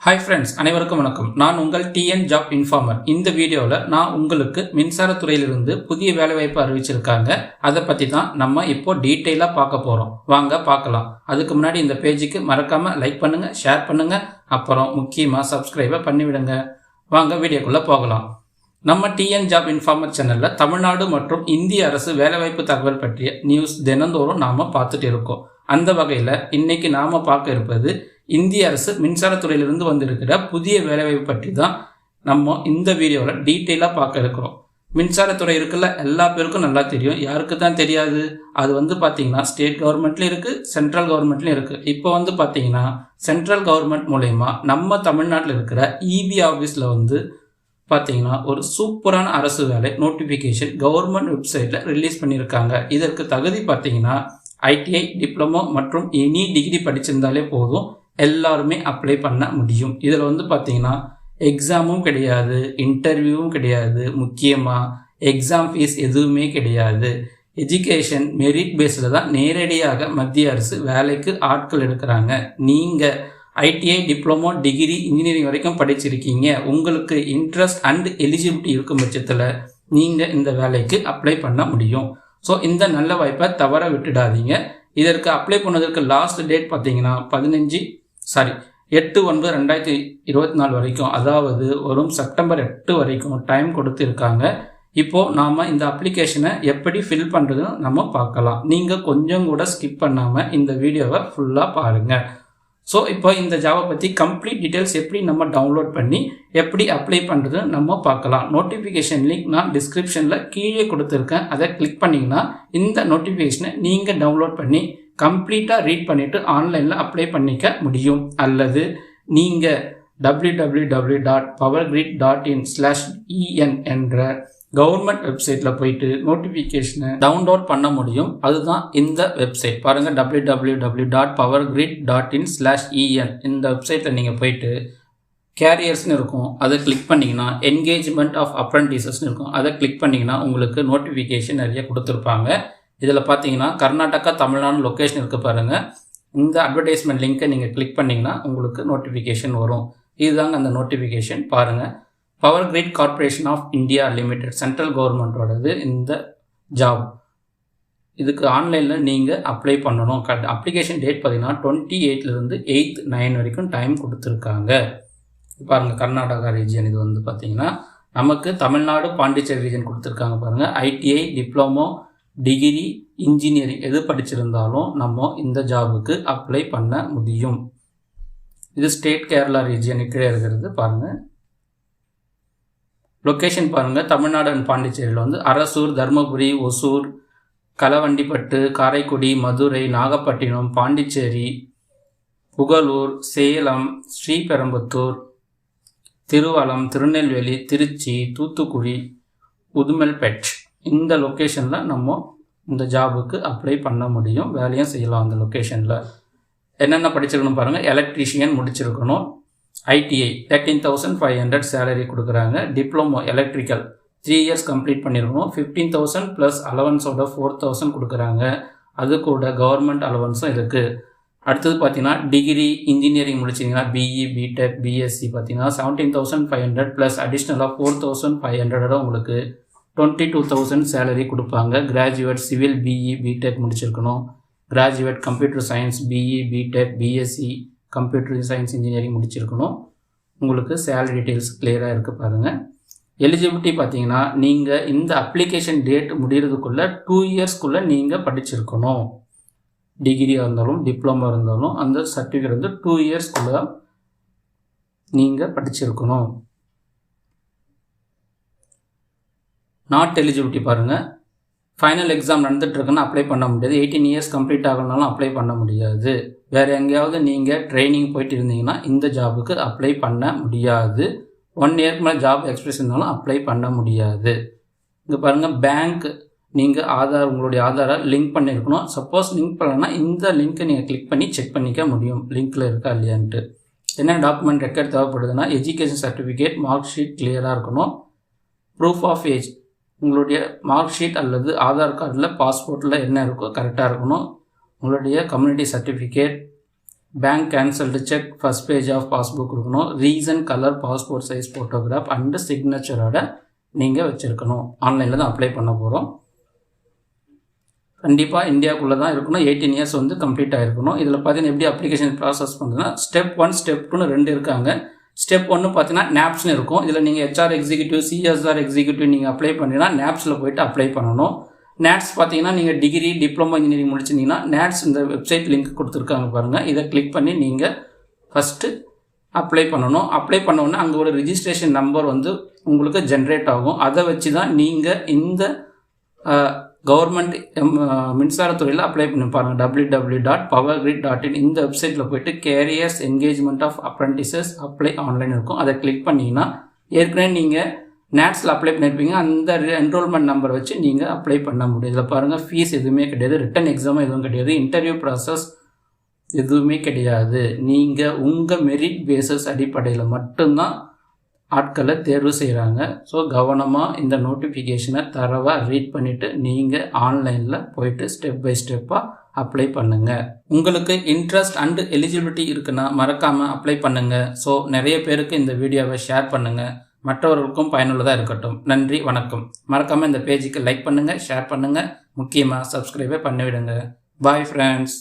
Hi friends, அனைவருக்கும் வணக்கம். நான் உங்கள் டிஎன் ஜாப் இன்ஃபார்மர். இந்த வீடியோவில் நான் உங்களுக்கு மின்சாரத்துறையிலிருந்து புதிய வேலைவாய்ப்பு அறிவிச்சிருக்காங்க. அதை பற்றி தான் நம்ம இப்போ டீட்டெயிலாக பார்க்க போகிறோம். வாங்க பார்க்கலாம். அதுக்கு முன்னாடி இந்த பேஜுக்கு மறக்காமல் லைக் பண்ணுங்கள், ஷேர் பண்ணுங்கள், அப்புறம் முக்கியமாக சப்ஸ்கிரைபை பண்ணிவிடுங்க. வாங்க வீடியோக்குள்ளே போகலாம். நம்ம டிஎன் ஜாப் இன்ஃபார்மர் சேனலில் தமிழ்நாடு மற்றும் இந்திய அரசு வேலைவாய்ப்பு தகவல் பற்றிய நியூஸ் தினந்தோறும் நாம் பார்த்துட்டு இருக்கோம். அந்த வகையில் இன்னைக்கு நாம் பார்க்க இருப்பது இந்திய அரசு மின்சாரத்துறையிலிருந்து வந்திருக்கிற புதிய வேலைவாய்ப்பு பற்றி தான் நம்ம இந்த வீடியோவில் டீட்டெயிலாக பார்க்க இருக்கிறோம். மின்சாரத்துறை இருக்குல்ல, எல்லா பேருக்கும் நல்லா தெரியும். யாருக்கு தான் தெரியாது? அது பார்த்தீங்கன்னா ஸ்டேட் கவர்மெண்ட்லேயும் இருக்குது, சென்ட்ரல் கவர்மெண்ட்லேயும் இருக்குது. இப்போ பார்த்தீங்கன்னா சென்ட்ரல் கவர்மெண்ட் மூலயமா நம்ம தமிழ்நாட்டில் இருக்கிற இபி ஆஃபீஸில் பார்த்தீங்கன்னா ஒரு சூப்பரான அரசு வேலை நோட்டிஃபிகேஷன் கவர்மெண்ட் வெப்சைட்டில் ரிலீஸ் பண்ணியிருக்காங்க. இதற்கு தகுதி பார்த்தீங்கன்னா ஐடிஐ, டிப்ளமோ மற்றும் எனி டிகிரி படிச்சிருந்தாலே போதும், எல்லாருமே அப்ளை பண்ண முடியும். இதில் பார்த்தீங்கன்னா எக்ஸாமும் கிடையாது, இன்டர்வியூவும் கிடையாது, முக்கியமாக எக்ஸாம் ஃபீஸ் எதுவுமே கிடையாது. எஜுகேஷன் மெரிட் பேஸில் தான் நேரடியாக மத்திய அரசு வேலைக்கு ஆட்கள் எடுக்கிறாங்க. நீங்கள் ஐடிஐ, டிப்ளமோ, டிகிரி, இன்ஜினியரிங் வரைக்கும் படிச்சிருக்கீங்க, உங்களுக்கு இன்ட்ரெஸ்ட் அண்ட் எலிஜிபிலிட்டி இருக்கும் பட்சத்தில் நீங்கள் இந்த வேலைக்கு அப்ளை பண்ண முடியும். ஸோ இந்த நல்ல வாய்ப்பை தவற விட்டுடாதீங்க. இதற்கு அப்ளை பண்ணதற்கு லாஸ்ட் டேட் பார்த்தீங்கன்னா 8/9/2024 வரைக்கும், அதாவது வரும் செப்டம்பர் 8 வரைக்கும் டைம் கொடுத்துருக்காங்க. இப்போது நாம் இந்த அப்ளிகேஷனை எப்படி ஃபில் பண்ணுறதுன்னு நம்ம பார்க்கலாம். நீங்கள் கொஞ்சம் கூட ஸ்கிப் பண்ணாமல் இந்த வீடியோவை ஃபுல்லாக பாருங்கள். ஸோ இப்போ இந்த ஜாபை பற்றி கம்ப்ளீட் டீட்டெயில்ஸ் எப்படி நம்ம டவுன்லோட் பண்ணி எப்படி அப்ளை பண்ணுறதுன்னு நம்ம பார்க்கலாம். நோட்டிஃபிகேஷன் லிங்க் நான் டிஸ்கிரிப்ஷனில் கீழே கொடுத்துருக்கேன். அதை கிளிக் பண்ணிங்கன்னா இந்த நோட்டிஃபிகேஷனை நீங்கள் டவுன்லோட் பண்ணி கம்ப்ளீட்டாக ரீட் பண்ணிவிட்டு ஆன்லைனில் அப்ளை பண்ணிக்க முடியும். அல்லது நீங்கள் www.powergrid.in/en என்ற கவர்மெண்ட் வெப்சைட்டில் போயிட்டு நோட்டிஃபிகேஷனை டவுன்லோட் பண்ண முடியும். அதுதான் இந்த வெப்சைட். பாருங்கள், www.powergrid.in/en இந்த வெப்சைட்டில் நீங்கள் போயிட்டு கேரியர்ஸ்னு இருக்கும், அதை கிளிக் பண்ணிங்கன்னா என்கேஜ்மெண்ட் ஆஃப் அப்ரெண்டிசஸ்னு இருக்கும், அதை கிளிக் பண்ணிங்கன்னா உங்களுக்கு நோட்டிஃபிகேஷன் நிறைய கொடுத்துருப்பாங்க. இதில் பார்த்தீங்கன்னா கர்நாடகா, தமிழ்நாடு லொக்கேஷன் இருக்குது பாருங்கள். இந்த அட்வர்டைஸ்மெண்ட் லிங்க்கை நீங்கள் கிளிக் பண்ணிங்கன்னா உங்களுக்கு நோட்டிஃபிகேஷன் வரும். இதுதாங்க அந்த நோட்டிஃபிகேஷன். பாருங்கள், Power Grid Corporation of India Limited, central கவர்மெண்ட்டோடது இந்த ஜாப். இதுக்கு ஆன்லைனில் நீங்கள் அப்ளை பண்ணணும். அப்ளிகேஷன் டேட் பார்த்தீங்கன்னா 28 8/9 வரைக்கும் டைம் கொடுத்துருக்காங்க. பாருங்கள், கர்நாடகா ரீஜியன். இது பார்த்தீங்கன்னா நமக்கு தமிழ்நாடு, பாண்டிச்சேரி ரீஜன் கொடுத்துருக்காங்க. பாருங்கள், ஐடிஐ, டிப்ளமோ, டிகிரி, இன்ஜினியரிங் எது படிச்சிருந்தாலும் நம்ம இந்த ஜாபுக்கு அப்ளை பண்ண முடியும். இது ஸ்டேட் கேரளா ரீஜியன் கீழே இருக்கிறது. பாருங்கள், லொக்கேஷன் பாருங்கள், தமிழ்நாடு அண்ட் பாண்டிச்சேரியில் அரசூர், தர்மபுரி, ஒசூர், களவண்டிப்பட்டு, காரைக்குடி, மதுரை, நாகப்பட்டினம், பாண்டிச்சேரி, புகழூர், சேலம், ஸ்ரீபெரும்புத்தூர், திருவலம், திருநெல்வேலி, திருச்சி, தூத்துக்குடி, உடுமல்பேட் இந்த லொக்கேஷனில் நம்ம இந்த ஜாபுக்கு அப்ளை பண்ண முடியும். வேலையும் செய்யலாம். அந்த லொக்கேஷனில் என்னென்ன படிச்சிருக்கணும் பாருங்கள். எலக்ட்ரீஷியன் முடிச்சிருக்கணும். ஐடிஐ 13,500 சேலரி கொடுக்குறாங்க. டிப்ளமோ எலக்ட்ரிக்கல் 3 இயர்ஸ் கம்ப்ளீட் பண்ணியிருக்கணும். 15,000 ப்ளஸ் அலவன்ஸோட 4,000 கொடுக்குறாங்க. அது கூட கவர்மெண்ட் அலவன்ஸும் இருக்குது. அடுத்தது பார்த்தீங்கன்னா டிகிரி, இன்ஜினியரிங் முடிச்சிங்கன்னா பிஇ, பிடெக், பிஎஸ்சி பார்த்தீங்கன்னா 17,500 ப்ளஸ் அடிஷ்னலாக 4,500 உங்களுக்கு 22,000 சேலரி கொடுப்பாங்க. கிராஜுவேட் சிவில் பிஇ, பிடெக் முடிச்சிருக்கணும். Graduate computer science B E, B Tech, B Sc computer science engineering முடிச்சிருக்கணும். உங்களுக்கு சேலரி டீட்டெயில்ஸ் கிளியராக இருக்குது பாருங்கள். எலிஜிபிலிட்டி பார்த்தீங்கன்னா நீங்கள் இந்த அப்ளிகேஷன் டேட் முடிகிறதுக்குள்ளே 2 இயர்ஸ்க்குள்ளே நீங்கள் படிச்சிருக்கணும். டிகிரியாக இருந்தாலும் டிப்ளமோ இருந்தாலும் அந்த சர்டிஃபிகேட் 2 இயர்ஸ்க்குள்ளே நீங்கள் படிச்சிருக்கணும். நாட் எலிஜிபிலிட்டி பாருங்கள், ஃபைனல் எக்ஸாம் நடந்துகிட்ருக்குன்னா அப்ளை பண்ண முடியாது. 18 இயர்ஸ் கம்ப்ளீட் ஆகணுனாலும் அப்ளை பண்ண முடியாது. வேறு எங்கேயாவது நீங்கள் ட்ரைனிங் போயிட்டு இருந்தீங்கன்னா இந்த ஜாபுக்கு அப்ளை பண்ண முடியாது. 1 இயர்க்கு மேலே ஜாப் எக்ஸ்பீரியன்ஸ் இருந்தாலும் அப்ளை பண்ண முடியாது. இங்கே பாருங்கள், பேங்க் நீங்கள் உங்களுடைய ஆதாரை லிங்க் பண்ணியிருக்கணும். சப்போஸ் லிங்க் பண்ணலன்னா இந்த லிங்க்கை நீங்கள் கிளிக் பண்ணி செக் பண்ணிக்க முடியும், லிங்க்கில் இருக்கா இல்லையான்ட்டு. என்ன டாக்குமெண்ட் ரெக்கார்ட் தேவைப்படுதுன்னா எஜுகேஷன் சர்டிஃபிகேட், மார்க் ஷீட் கிளியராக இருக்கணும். ப்ரூஃப் ஆஃப் ஏஜ், உங்களுடைய மார்க் ஷீட் அல்லது ஆதார் கார்டில், பாஸ்போர்ட்டில் என்ன இருக்கோ கரெக்டாக இருக்கணும். உங்களுடைய community certificate, bank cancelled cheque, first page of passbook கொடுக்கணும், recent, colour, passport size photograph and சிக்னேச்சரோட நீங்கள் வச்சுருக்கணும். ஆன்லைனில் தான் அப்ளை பண்ண போகிறோம். கண்டிப்பாக இந்தியாவுக்குள்ளே தான் இருக்கணும். 18 இயர்ஸ் வந்து கம்ப்ளீட் ஆகிருக்கணும். இதில் பார்த்தீங்கன்னா எப்படி அப்ளிகேஷன் ப்ராசஸ் பண்ணுறதுன்னா ஸ்டெப் 1 ஸ்டெப் 2 2 இருக்காங்க. ஸ்டெப் 1 பார்த்தீங்கன்னா NAPSனு இருக்கும். இதில் நீங்கள் HR எக்ஸிக்யூட்டிவ், CSR எக்ஸிக்யூட்டிவ் நீங்கள் அப்ளை பண்ணிங்கன்னா NAPSல போய்ட்டு அப்ளை பண்ணணும். NATS பார்த்தீங்கன்னா நீங்கள் டிகிரி, டிப்ளமோ இன்ஜினியரிங் முடிச்சிருந்தீங்கன்னா NATS இந்த வெப்சைட் லிங்க் கொடுத்துருக்காங்க பாருங்கள். இதை கிளிக் பண்ணி நீங்கள் ஃபஸ்ட்டு அப்ளை பண்ணணும். அப்ளை பண்ணோன்னே அங்கே ஒரு ரிஜிஸ்ட்ரேஷன் நம்பர் வந்து உங்களுக்கு ஜென்ரேட் ஆகும். அதை வச்சு தான் நீங்கள் இந்த கவர்மெண்ட் மின்சாரத்துறையில் அப்ளை பண்ணி பாருங்கள். www.powergrid.in இந்த வெப்சைட்டில் போய்ட்டு careers engagement of apprentices apply online இருக்கும். அதை கிளிக் பண்ணிங்கன்னா ஏற்கனவே நீங்கள் NATSல அப்ளை பண்ணியிருப்பீங்க. அந்த என்ரோல்மெண்ட் நம்பர் வச்சு நீங்கள் அப்ளை பண்ண முடியும். இதில் பாருங்கள், ஃபீஸ் எதுவுமே கிடையாது, ரிட்டன் எக்ஸாமும் எதுவும் கிடையாது, இன்டர்வியூ ப்ராசஸ் எதுவுமே கிடையாது. நீங்கள் உங்கள் மெரிட் பேசஸ் அடிப்படையில் மட்டும்தான் ஆட்களை தேர்வு செய்கிறாங்க. ஸோ கவனமாக இந்த நோட்டிஃபிகேஷனை தரவாக ரீட் பண்ணிவிட்டு நீங்கள் ஆன்லைனில் போயிட்டு ஸ்டெப் பை ஸ்டெப்பாக அப்ளை பண்ணுங்கள். உங்களுக்கு இன்ட்ரெஸ்ட் அண்டு எலிஜிபிலிட்டி இருக்குன்னா மறக்காமல் அப்ளை பண்ணுங்கள். ஸோ நிறைய பேருக்கு இந்த வீடியோவை ஷேர் பண்ணுங்கள், மற்றவர்களுக்கும் பயனுள்ளதாக இருக்கட்டும். நன்றி, வணக்கம். மறக்காமல் இந்த பேஜுக்கு லைக் பண்ணுங்கள், ஷேர் பண்ணுங்கள், முக்கியமாக சப்ஸ்கிரைபே பண்ணிவிடுங்க. Bye friends.